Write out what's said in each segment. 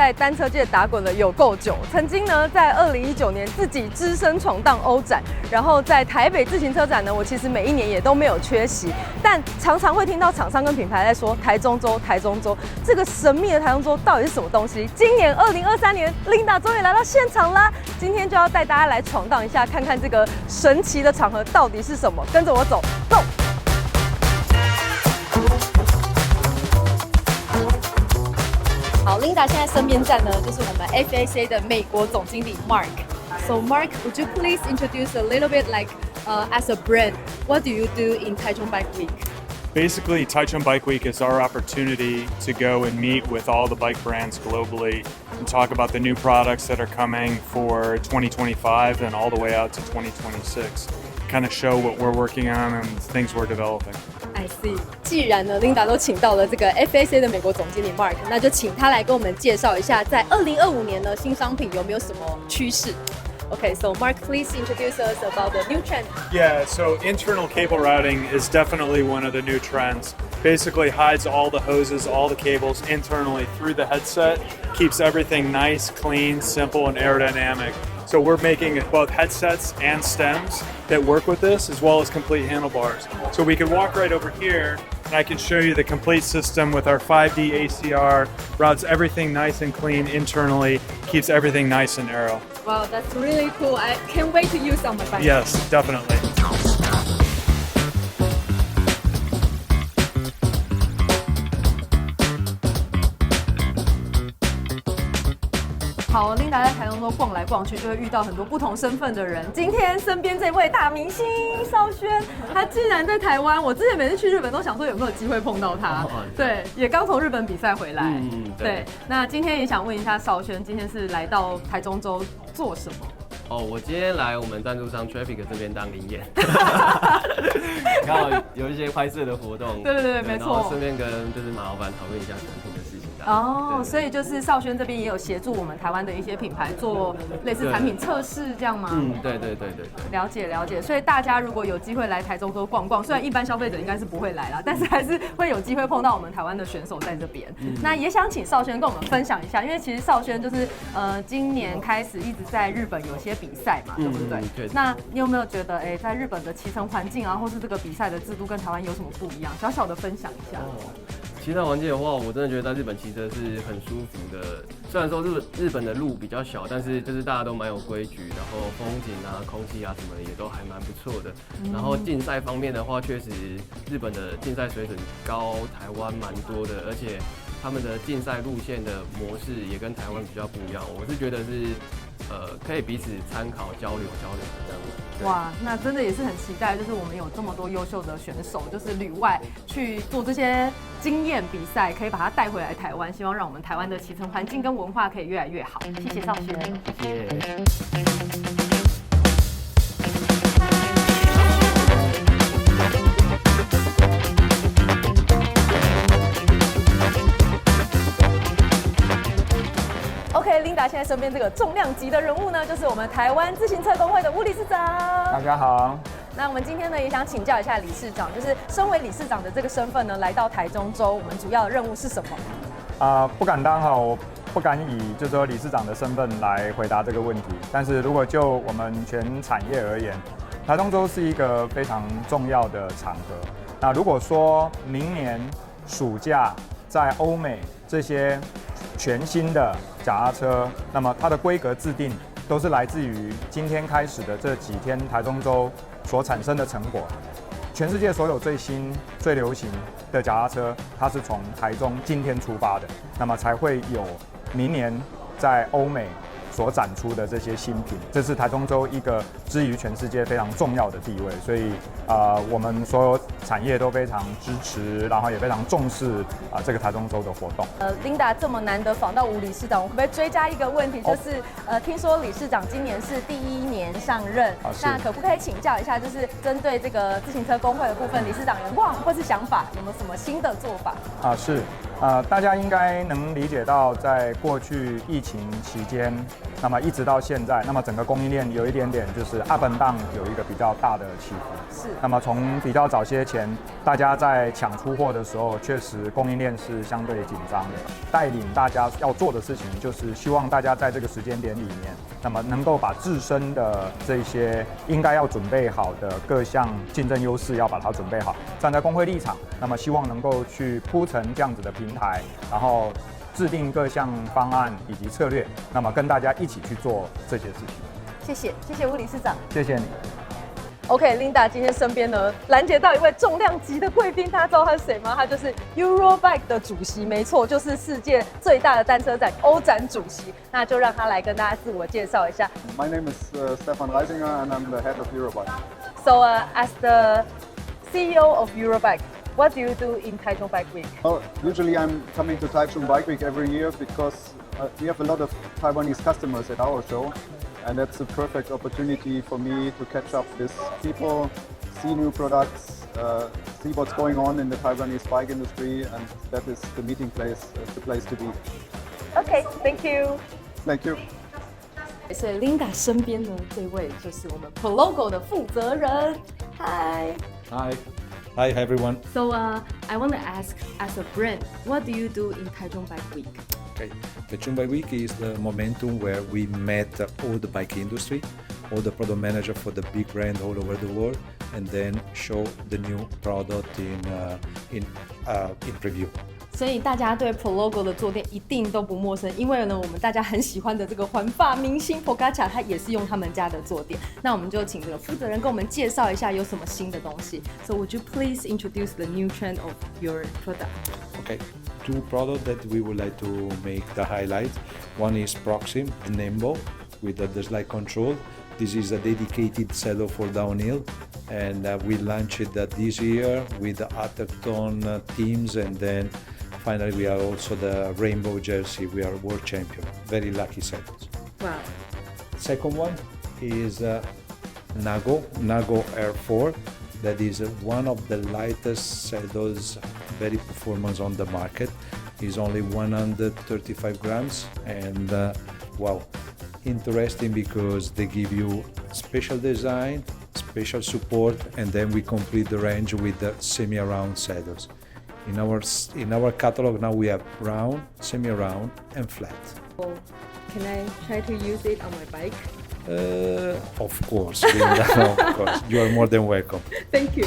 在单车界打滚了有够久，曾经呢在2019年自己只身闯荡欧展，然后在台北自行车展呢，我其实每一年也都没有缺席，但常常会听到厂商跟品牌在说台中州，台中州这个神秘的台中州到底是什么东西？今年2023年，Linda 终于来到现场啦，今天就要带大家来闯荡一下，看看这个神奇的场合到底是什么，跟着我走 ，Go！好 ，Linda 现在身边站呢，就是我们 FACA 的美国总经理 Mark。So Mark, would you please introduce a little bit like as a brand, what do you do in Taichung Bike Week? Basically, Taichung Bike Week is our opportunity to go and meet with all the bike brands globally and talk about the new products that are coming for 2025 and all the way out to 2026. Kind of show what we're working on and things we're developing. I see. 既然呢，Linda 都请到了这个 FACA 的美国总经理 Mark， 那就请他来跟我们介绍一下，在2025年呢，新商品有没有什么趋势？Okay, so Mark, please introduce us about the new trend. Yeah, so internal cable routing is definitely one of the new trends. Basically hides all the hoses, all the cables internally through the headset, keeps everything nice, clean, simple, and aerodynamic. So we're making both headsets and stems that work with this, as well as complete handlebars. So we can walk right over here, and I can show you the complete system with our 5D ACR, routes everything nice and clean internally, keeps everything nice and aero. Wow, that's really cool. I can't wait to use on my bike. Yes, definitely. 好，Linda 在台中州逛来逛去，就会遇到很多不同身份的人。今天身边这位大明星邵轩，他竟然在台湾。我之前每次去日本都想说有没有机会碰到他，对，也刚从日本比赛回来。对。那今天也想问一下邵轩，今天是来到台中州做什么？哦，我今天来我们赞助商 Traffic 这边当灵演，刚好有一些拍摄的活动，对，没错。然后顺便跟就是马老板讨论一下产品的事情。哦，所以就是邵轩这边也有协助我们台湾的一些品牌做类似产品测试，这样吗？对。了解。所以大家如果有机会来台中州逛逛，虽然一般消费者应该是不会来啦，但是还是会有机会碰到我们台湾的选手在这边。那也想请邵轩跟我们分享一下，因为其实邵轩就是今年开始一直在日本有些比赛嘛，对不对？对。那你有没有觉得在日本的骑乘环境啊，或是这个比赛的制度跟台湾有什么不一样？小小的分享一下。骑乘环境的话，我真的觉得在日本骑车是很舒服的。虽然说日本的路比较小，但是就是大家都蛮有规矩，然后风景啊、空气啊什么的也都还蛮不错的。然后竞赛方面的话，确实日本的竞赛水准高台湾蛮多的，而且他们的竞赛路线的模式也跟台湾比较不一样。我是觉得是可以彼此参考交流这样子。哇，那真的也是很期待，就是我们有这么多优秀的选手，就是旅外去做这些经验比赛，可以把它带回来台湾，希望让我们台湾的骑乘环境跟文化可以越来越好。谢谢邵轩，谢谢。OK，Linda 现在身边这个重量级的人物呢，就是我们台湾自行车工会的吴理事长。大家好。那我们今天呢，也想请教一下理事长，就是身为理事长的这个身份呢，来到台中州，我们主要的任务是什么？不敢当哈，我不敢以就是说理事长的身份来回答这个问题。但是如果就我们全产业而言，台中州是一个非常重要的场合。那如果说明年暑假在欧美这些全新的脚踏车，那么它的规格制定都是来自于今天开始的这几天台中州所产生的成果。全世界所有最新、最流行的脚踏车，它是从台中今天出发的，那么才会有明年在欧美所展出的这些新品，这是台中州一个之于全世界非常重要的地位，所以我们所有产业都非常支持，然后也非常重视这个台中州的活动。Linda 这么难得访到吴理事长，我可不可以追加一个问题，就是听说理事长今年是第1年上任，那可不可以请教一下，就是针对这个自行车工会的部分，理事长有望或是想法，有没有什么新的做法？大家应该能理解到，在过去疫情期间，那么一直到现在，那么整个供应链有一点点就是 up and down 有一个比较大的起伏。是。那么从比较早些前，大家在抢出货的时候，确实供应链是相对紧张的。带领大家要做的事情，就是希望大家在这个时间点里面，那么能够把自身的这些应该要准备好的各项竞争优势要把它准备好。站在工会立场，那么希望能够去铺成这样子的平台，然后制定各项方案以及策略，那么跟大家一起去做这些事情。谢谢吴理事长，谢谢你。OK，Linda 今天身边呢拦截到一位重量级的贵宾，大家知道他是谁吗？他就是 Eurobike 的主席，没错，就是世界最大的单车展欧展主席。那就让他来跟大家自我介绍一下。My name is Stefan Reisinger and I'm the head of Eurobike. So as the CEO of Eurobike, what do you do in Taichung Bike Week? Oh, usually I'm coming to Taichung Bike Week every year because we have a lot of Taiwanese customers at our show. And that's a perfect opportunity for me to catch up with people, see new products, see what's going on in the Taiwanese bike industry, and that is the meeting place, the place to be. Okay, thank you. Thank you. 所以 Linda 身边呢，这位就是我们 ProLogo 的负责人。Hi. Hi everyone. So I want to ask, as a brand, what do you do in Taichung Bike Week? Okay, Taichung Bike Week is the momentum where we met all the bike industry, all the product manager for the big brand all over the world, and then show the new product in preview. 所以大家对 ProLogo 的坐垫一定都不陌生，因为呢，我们大家很喜欢的这个环法明星 Pogacar， 他也是用他们家的坐垫。那我们就请这个负责人跟我们介绍一下有什么新的东西。So would you please introduce the new trend of your product? Okay, two products that we would like to make the highlight. One is Proxim, the Nembo, with the slide control. This is a dedicated saddle for downhill, and we launched it this year with the Atherton teams, and then finally we are also the Rainbow Jersey. We are world champion. Very lucky saddles. Wow. Second one is Nago Air 4. That is one of the lightest saddles, very performance on the market. It's only 135 grams, and wow, interesting because they give you special design, special support, and then we complete the range with the semi-round saddles. In our catalog now we have round, semi-round, and flat. Oh, can I try to use it on my bike? Of course, Linda, of course. You are more than welcome. Thank you.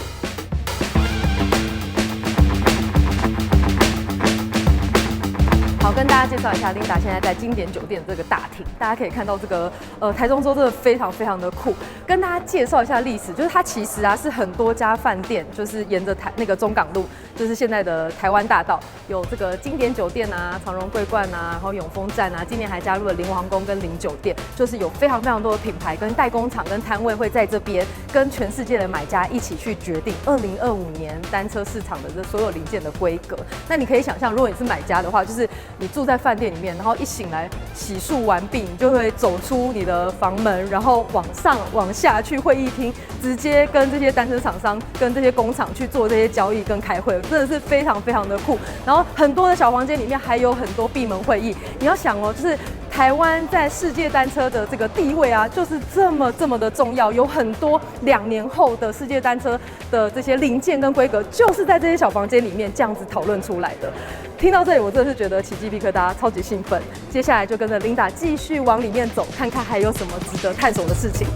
好，跟大家介绍一下，Linda现在在经典酒店这个大厅，大家可以看到这个台中州真的非常非常的酷。跟大家介绍一下历史，就是它其实啊是很多家饭店，就是沿着那个中港路，就是现在的台湾大道，有这个经典酒店啊、长荣桂冠啊，然后永丰站啊，今年还加入了林皇宫跟林酒店，就是有非常非常多的品牌跟代工厂跟摊位会在这边跟全世界的买家一起去决定2025年单车市场的这所有零件的规格。那你可以想象，如果你是买家的话，就是你住在饭店里面，然后一醒来洗漱完毕，你就会走出你的房门，然后往上往下去会议厅，直接跟这些单车厂商、跟这些工厂去做这些交易跟开会，真的是非常非常的酷。然后很多的小房间里面还有很多闭门会议。你要想哦，就是台湾在世界单车的这个地位啊，就是这么的重要，有很多2年后的世界单车的这些零件跟规格，就是在这些小房间里面这样子讨论出来的。听到这里，我真的是觉得起鸡皮疙瘩，超级兴奋。接下来就跟着 Linda 继续往里面走，看看还有什么值得探索的事情。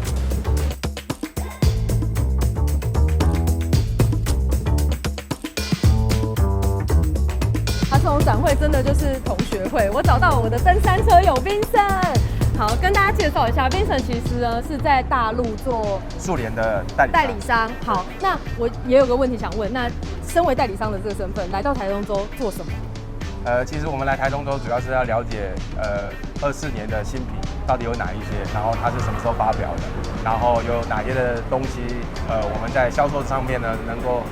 这种展会真的就是同学会。我找到我的登山车友 Vincent， 好，跟大家介绍一下 ，Vincent 其实呢是在大陆做速联的代理商。好，那我也有个问题想问，那身为代理商的这个身份，来到台中州做什么？其实我们来台中州主要是要了解24年的新品到底有哪一些，然后它是什么时候发表的，然后有哪些的东西我们在销售上面呢能够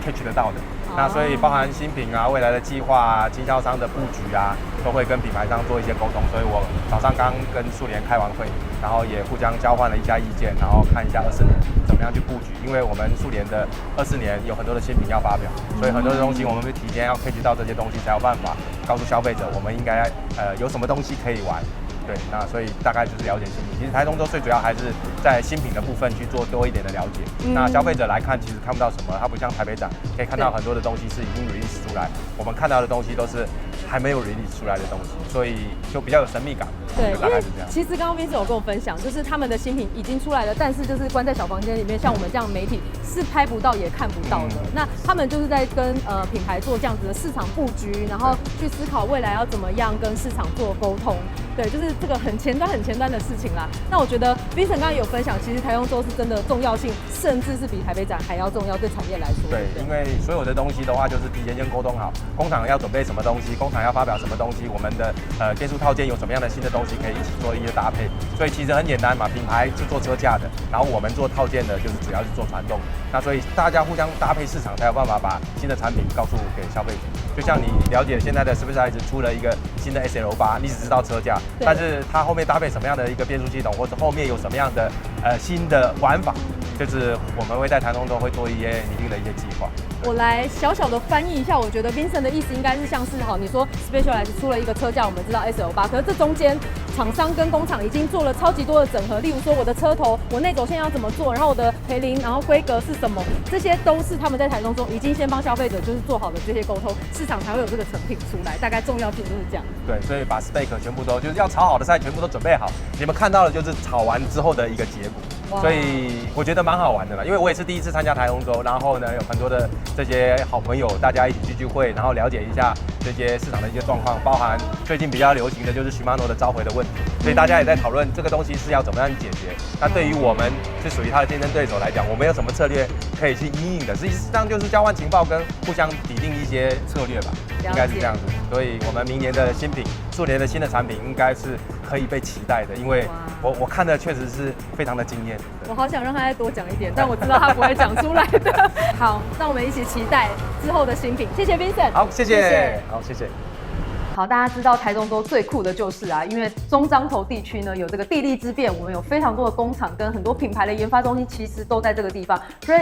catch 得到的。那所以包含新品啊、未来的计划啊、经销商的布局啊，都会跟品牌商做一些沟通。所以我早上刚跟速联开完会，然后也互相交换了一下意见，然后看一下24年怎么样去布局。因为我们速联的24年有很多的新品要发表，所以很多的东西我们会提前要 catch 到这些东西，才有办法告诉消费者我们应该有什么东西可以玩。对，那所以大概就是了解新品。其实台中州最主要还是在新品的部分去做多一点的了解。那消费者来看，其实看不到什么，它不像台北展可以看到很多的东西是已经 release 出来，我们看到的东西都是还没有 release 出来的东西，所以就比较有神秘感。对，大概是这样。其实刚刚 Vincent 有跟我分享，就是他们的新品已经出来了，但是就是关在小房间里面，像我们这样媒体是拍不到也看不到的。那他们就是在跟品牌做这样子的市场布局，然后去思考未来要怎么样跟市场做沟通。对，就是这个很前端的事情啦。那我觉得 Vincent 刚刚有分享，其实台中州是真的重要性，甚至是比台北展还要重要，对产业来说。对，因为所有的东西的话，就是提前先沟通好，工厂要准备什么东西，工厂要发表什么东西，我们的变速套件有什么样的新的东西可以一起做一些搭配。所以其实很简单嘛，品牌是做车架的，然后我们做套件的，就是主要是做传动。那所以大家互相搭配市场，才有办法把新的产品告诉给消费者。就像你了解现在的 Specialized 出了一个新的 SL8，你只知道车架，但是它后面搭配什么样的一个变速系统，或者后面有什么样的新的玩法，就是我们会在台中州会做一些拟定的一些计划。我来小小的翻译一下，我觉得 Vincent 的意思应该是像是你说 Specialized 出了一个车架，我们知道 SL8，可是这中间厂商跟工厂已经做了超级多的整合，例如说我的车头，我内轴线要怎么做，然后我的培林，然后规格是什么，这些都是他们在台中州已经先帮消费者就是做好的这些沟通，市场才会有这个成品出来，大概重要性就是这样。对，所以把 spec 全部都就是要炒好的菜全部都准备好，你们看到的就是炒完之后的一个结果。所以我觉得蛮好玩的啦，因为我也是第一次参加台中州，然后呢有很多的这些好朋友，大家一起聚会，然后了解一下这些市场的一些状况，包含最近比较流行的就是 Shimano 的召回的问题，所以大家也在讨论这个东西是要怎么样解决。那对于我们是属于它的竞争对手来讲，我们有什么策略可以去因应的？实际上就是交换情报跟互相拟定一些策略吧，应该是这样子。所以我们明年的新品，数年的新的产品应该是可以被期待的，因为我看的确实是非常的惊艳。我好想让他再多讲一点，但我知道他不会讲出来的。好，那我们一起期待之后的新品。谢谢 Vincent。好，谢谢。好，谢谢。好，大家知道台中州最酷的就是因为中彰投地区呢有这个地利之便，我们有非常多的工厂跟很多品牌的研发中心，其实都在这个地方。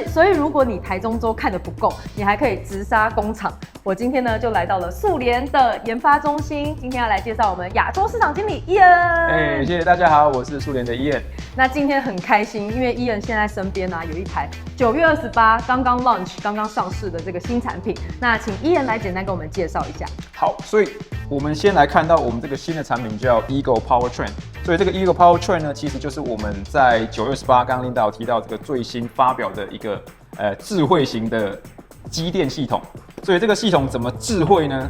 所以如果你台中州看得不够，你还可以直杀工厂。我今天呢就来到了速联的研发中心，今天要来介绍我们亚洲市场经理 Ian。谢谢大家好，我是速联的 Ian。那今天很开心，因为 Ian 现在身边有一台9月28刚刚 launch 刚刚上市的这个新产品。那请 Ian 来简单给我们介绍一下。好，所以我们先来看到我们这个新的产品叫 Eagle Powertrain。所以这个 Eagle Powertrain 呢，其实就是我们在9月28刚刚领导提到这个最新发表的一个智慧型的机电系统。所以这个系统怎么智慧呢？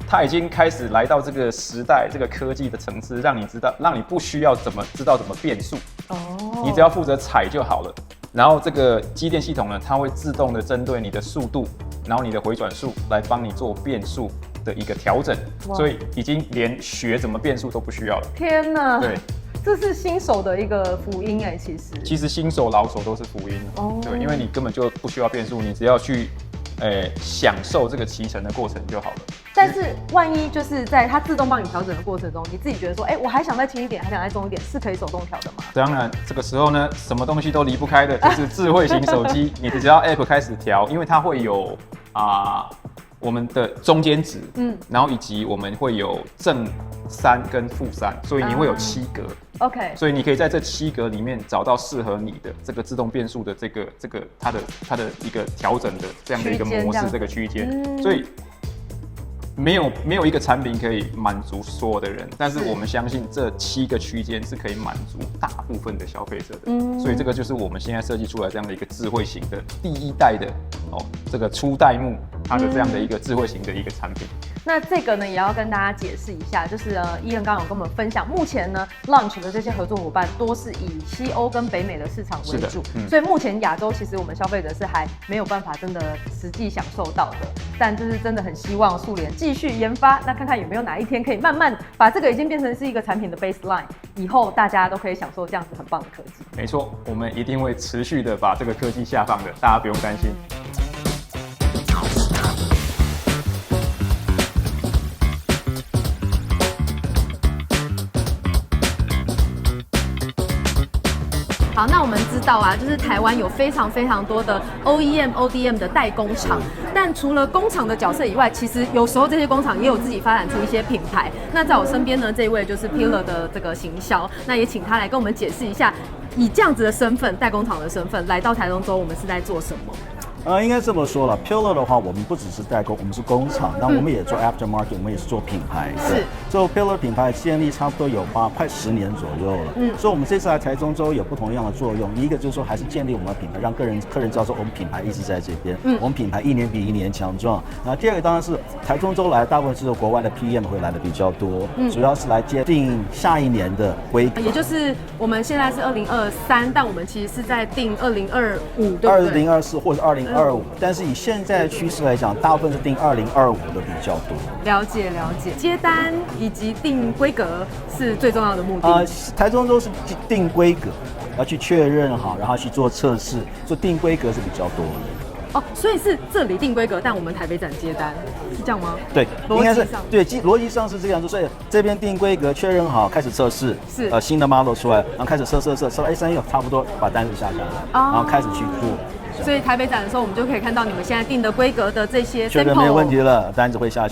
它已经开始来到这个时代、这个科技的层次，让你不需要知道怎么变速，你只要负责踩就好了。然后这个机电系统呢，它会自动的针对你的速度，然后你的回转数来帮你做变速的一个调整，所以已经连学怎么变速都不需要了。天哪！对。这是新手的一个福音其实新手老手都是福音对，因为你根本就不需要变速，你只要去享受这个骑乘的过程就好了。但是万一就是在它自动帮你调整的过程中，你自己觉得说，我还想再轻一点，还想再重一点，是可以手动调的吗？当然，这个时候呢，什么东西都离不开的就是智慧型手机。你只要 App 开始调，因为它会有我们的中间值，然后以及我们会有正3跟负3，所以你会有7格。OK， 所以你可以在这7格里面找到适合你的这个自动变速的这个它的一个调整的这样的一个模式，这个区间。所以没有一个产品可以满足所有的人，但是我们相信这7个区间是可以满足大部分的消费者的。所以这个就是我们现在设计出来这样的一个智慧型的第1代的这个初代目它的这样的一个智慧型的一个产品。那这个呢，也要跟大家解释一下，就是Ian刚刚有跟我们分享，目前呢 launch 的这些合作伙伴多是以西欧跟北美的市场为主，所以目前亚洲其实我们消费者是还没有办法真的实际享受到的，但就是真的很希望速联继续研发，那看看有没有哪一天可以慢慢把这个已经变成是一个产品的 baseline， 以后大家都可以享受这样子很棒的科技。没错，我们一定会持续的把这个科技下放的，大家不用担心。好，那我们知道啊，就是台湾有非常非常多的 OEM、ODM 的代工厂，但除了工厂的角色以外，其实有时候这些工厂也有自己发展出一些品牌。那在我身边呢，这一位就是 Pillar 的这个行销，那也请他来跟我们解释一下，以这样子的身份，代工厂的身份来到台中州，我们是在做什么？应该这么说了 ，Pillar 的话，我们不只是代工，我们是工厂，但我们也做 aftermarket，我们也是做品牌。是，做 Pillar 品牌建立差不多有快10年左右了。所以我们这次来台中州有不同样的作用。一个就是说，还是建立我们的品牌，让客人知道说我们品牌一直在这边，我们品牌一年比一年强壮。那第二个当然是台中州来，大部分是国外的 PM 会来的比较多，主要是来接定下一年的规格。也就是我们现在是2023，但我们其实是在定2025，对不对？2024或者2025。但是以现在的趋势来讲，大部分是定2025的比较多。了解。接单以及定规格是最重要的目的。台中州是定规格，要去确认好，然后去做测试，所以定规格是比较多的。所以是这里定规格，但我们台北站接单，是这样吗？对，应该是对，逻辑上是这样子。所以这边定规格确认好，开始测试，是新的 model 出来，然后开始测到3差不多把单子下下来，然后开始去做。所以台北展的时候，我们就可以看到你们现在定的规格的这些 sample， 确认没有问题了，单子会下来。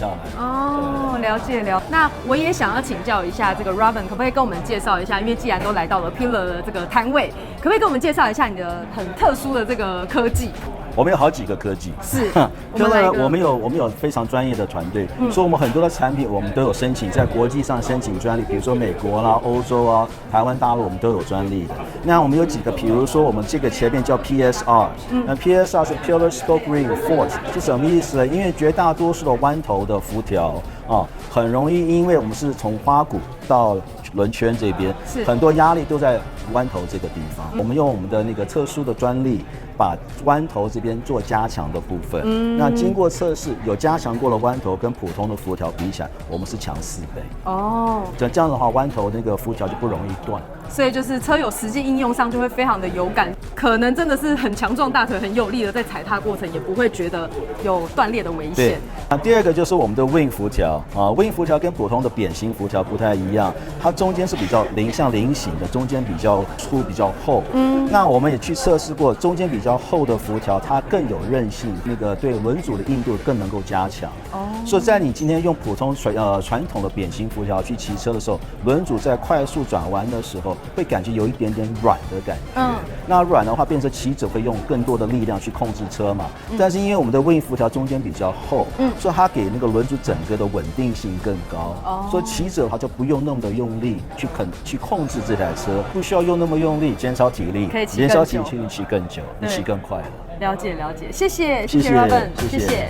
了解。那我也想要请教一下这个 Robin， 可不可以跟我们介绍一下？因为既然都来到了 Pillar 的这个摊位，可不可以跟我们介绍一下你的很特殊的这个科技？我们有好几个科技，是，我们有非常专业的团队，所以我们很多的产品我们都有申请，在国际上申请专利，比如说美国啦、欧洲啊、台湾大陆我们都有专利的。那我们有几个，比如说我们这个前面叫 PSR， 那 PSR 是 Pillar Spoke Reinforced， 是什么意思呢？因为绝大多数的弯头的辐条很容易，因为我们是从花鼓到轮圈这边，很多压力都在弯头这个地方。我们用我们的那个特殊的专利，把弯头这边做加强的部分。那经过测试，有加强过的弯头跟普通的辐条比起来，我们是强4倍。这样的话，弯头那个辐条就不容易断。所以就是车友实际应用上就会非常的有感，可能真的是很强壮大腿、很有力的在踩踏过程，也不会觉得有断裂的危险。那第二个就是我们的 wing 辐条，wing 辐条跟普通的扁形辐条不太一样，它中间是比较像菱形的，中间比较粗、比较厚。那我们也去测试过，中间比较厚的辐条它更有韧性，那个对轮组的硬度更能够加强。所以在你今天用普通传统的扁形辐条去骑车的时候，轮组在快速转弯的时候，会感觉有一点点软的感觉。那软的话，变成骑者会用更多的力量去控制车嘛。但是因为我们的 wing 辐条中间比较厚，所以它给那个轮组整个的稳定性更高。所以骑者他就不用那么的用力去控制这台车，不需要用那么用力，减少体力，减少体力骑更久，你骑更快了。了解，谢谢 Robin， 谢谢。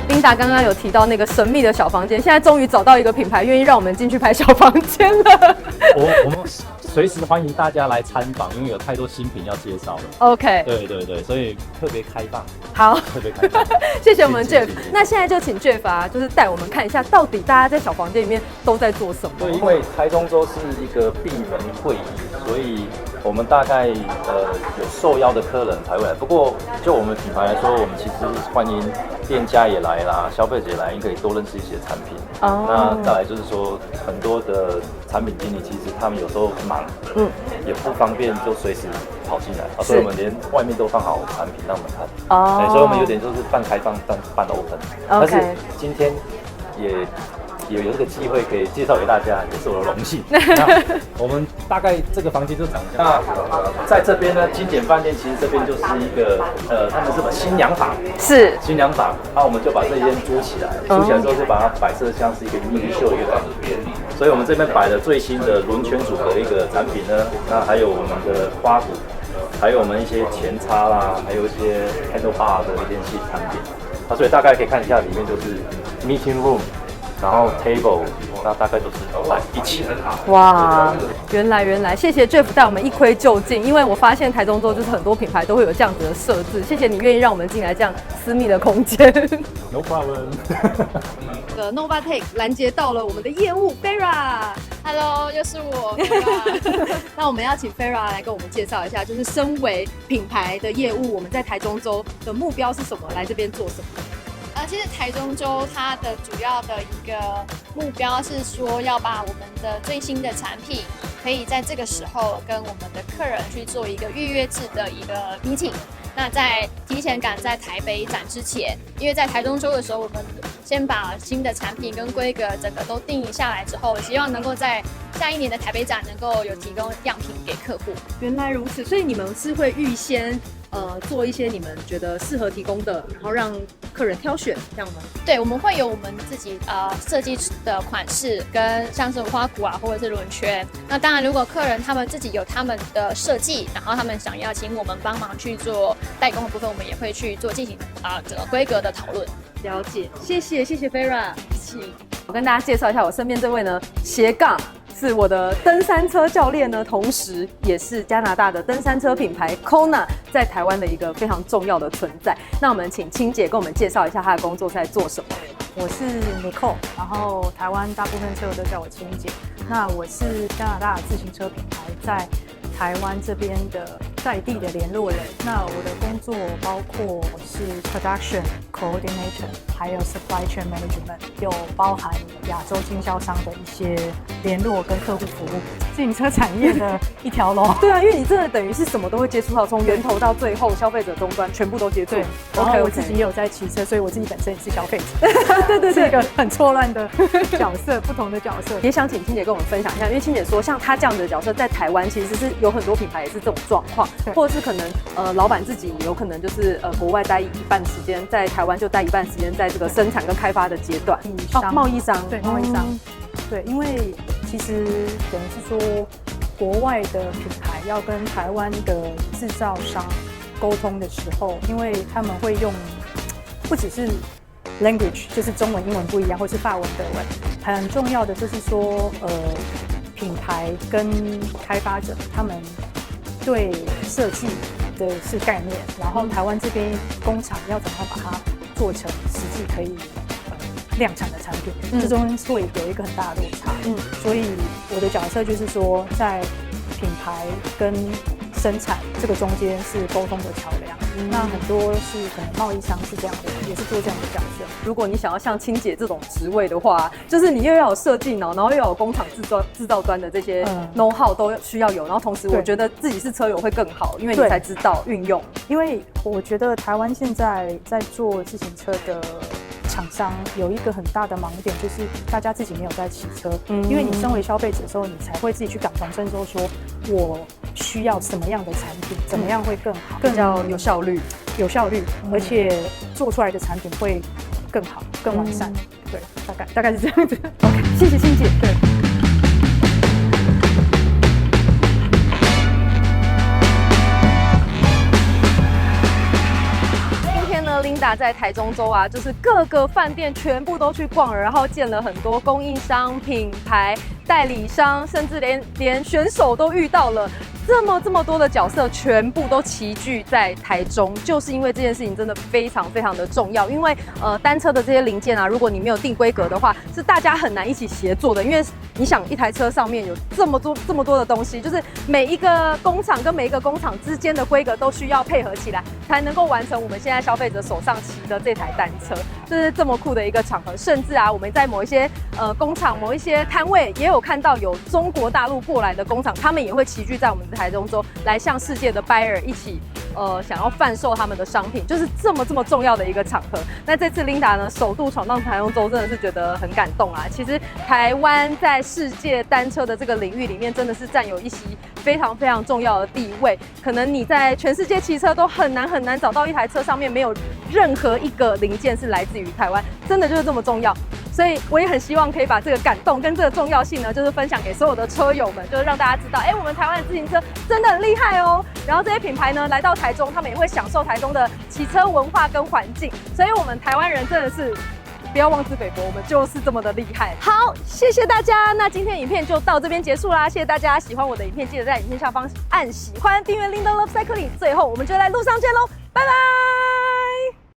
Linda 刚刚有提到那个神秘的小房间，现在终于找到一个品牌愿意让我们进去拍小房间了。我们随时欢迎大家来参访，因为有太多新品要介绍了。OK， 对，所以特别开放。好，特别开放。谢谢我们 Jeff。那现在就请 Jeff 就是带我们看一下，到底大家在小房间里面都在做什么。对，因为台中州是一个闭门会议，所以我们大概有受邀的客人才会来。不过就我们品牌来说，我们其实欢迎店家也来啦，消费者也来，可以多认识一些产品。那再来就是说，很多的产品经理其实他们有时候忙，也不方便就随时跑进来，所以我们连外面都放好产品让我们看。所以我们有点就是半开放半 open。但是今天也有这个机会可以介绍给大家，也是我的荣幸。那我们大概这个房间就长这样。那在这边呢，金典饭店其实这边就是一个他们是把新娘房，是新娘房，那我们就把这一间租起来，租起来之后就把它摆设像是一个衣袖一个房间。所以我们这边摆了最新的轮圈组合一个产品呢，那还有我们的花鼓，还有我们一些前叉啦，还有一些 handlebar 的一些产品。所以大概可以看一下里面就是 meeting room。然后 table，那大概都是在一起的。哇，原来，谢谢 Jeff 带我们一窥究竟，因为我发现台中州就是很多品牌都会有这样子的设置，谢谢你愿意让我们进来这样私密的空间。No problem 。Novatech 拦截到了我们的业务 Farah。Hello， 又是我 Farah。那我们要请 Farah 来跟我们介绍一下，就是身为品牌的业务，我们在台中州的目标是什么？来这边做什么？其实台中州它的主要的一个目标是说，要把我们的最新的产品，可以在这个时候跟我们的客人去做一个预约制的一个 meeting。那在提前赶在台北展之前，因为在台中州的时候，我们先把新的产品跟规格整个都定下来之后，希望能够在下一年的台北展能够有提供样品给客户。原来如此，所以你们是会预先做一些你们觉得适合提供的，然后让客人挑选，这样吗？对，我们会有我们自己设计的款式，跟像是花鼓啊，或者是轮圈。那当然，如果客人他们自己有他们的设计，然后他们想要请我们帮忙去做代工的部分，我们也会去做进行整个规格的讨论。了解，谢谢 Farah。我跟大家介绍一下，我身边这位呢，斜杠是我的登山车教练呢，同时也是加拿大的登山车品牌 Kona 在台湾的一个非常重要的存在。那我们请青姐跟我们介绍一下她的工作是在做什么。我是 Nicole， 然后台湾大部分车友都叫我青姐。那我是加拿大的自行车品牌在台湾这边的在地的联络人。那我的工作包括是 Production Coordinator， 还有 Supply Chain Management， 有包含亚洲经销商的一些联络跟客户服务，自行车产业的一条龙。对啊，因为你真的等于是什么都会接触到，从源头到最后消费者终端全部都接触。对，然后我自己也有在骑车，所以我自己本身也是消费者。对，是一个很错乱的角色，不同的角色。也想请青姐跟我们分享一下，因为青姐说，像她这样的角色在台湾其实是有很多品牌也是这种状况，或者是可能老板自己有可能就是国外待一半时间，在台湾就待一半时间在这个生产跟开发的阶段。贸易商，对，贸易商，对，因为其实等于是说，国外的品牌要跟台湾的制造商沟通的时候，因为他们会用不只是 language， 就是中文、英文不一样，或是法文、德文，很重要的就是说，品牌跟开发者他们对设计的是概念，然后台湾这边工厂要怎么把它做成实际可以量产的产品，这中间会有一个很大的落差。所以我的角色就是说，在品牌跟生产这个中间是沟通的桥梁。那很多是可能贸易商是这样的，也是做这样的角色。如果你想要像青姐这种职位的话，就是你又要有设计脑，然后又要有工厂制造端的这些 know how 都需要有，然后同时我觉得自己是车友会更好，因为你才知道运用。因为我觉得台湾现在在做自行车的厂商有一个很大的盲点，就是大家自己没有在骑车。因为你身为消费者的时候，你才会自己去感同身受，说我需要什么样的产品，怎么样会更好，更加有效率，而且做出来的产品会更好、更完善。对，大概是这样子。OK， 谢谢青姐。对。Linda 在台中州啊，就是各个饭店全部都去逛了，然后见了很多供应商、品牌、代理商，甚至连选手都遇到了。这么多的角色全部都齐聚在台中，就是因为这件事情真的非常非常的重要。因为单车的这些零件啊，如果你没有定规格的话，是大家很难一起协作的。因为你想一台车上面有这么多的东西，就是每一个工厂跟每一个工厂之间的规格都需要配合起来，才能够完成我们现在消费者手上骑的这台单车。就是这么酷的一个场合，甚至啊，我们在某一些工厂、某一些摊位也有看到有中国大陆过来的工厂，他们也会齐聚在我们的台中州，来向世界的 buyer 一起想要贩售他们的商品，就是这么重要的一个场合。那这次 Linda 呢，首度闯荡台中州，真的是觉得很感动啊。其实台湾在世界单车的这个领域里面，真的是占有一席非常非常重要的地位。可能你在全世界骑车都很难找到一台车上面没有任何一个零件是来自于台湾，真的就是这么重要。所以我也很希望可以把这个感动跟这个重要性呢，就是分享给所有的车友们，就是让大家知道，我们台湾的自行车真的很厉害哦。然后这些品牌呢来到台中，他们也会享受台中的骑车文化跟环境。所以我们台湾人真的是不要妄自菲薄，我们就是这么的厉害。好，谢谢大家，那今天影片就到这边结束啦，谢谢大家，喜欢我的影片记得在影片下方按喜欢，订阅 Linda Love Cycling， 最后我们就在路上见喽，拜拜。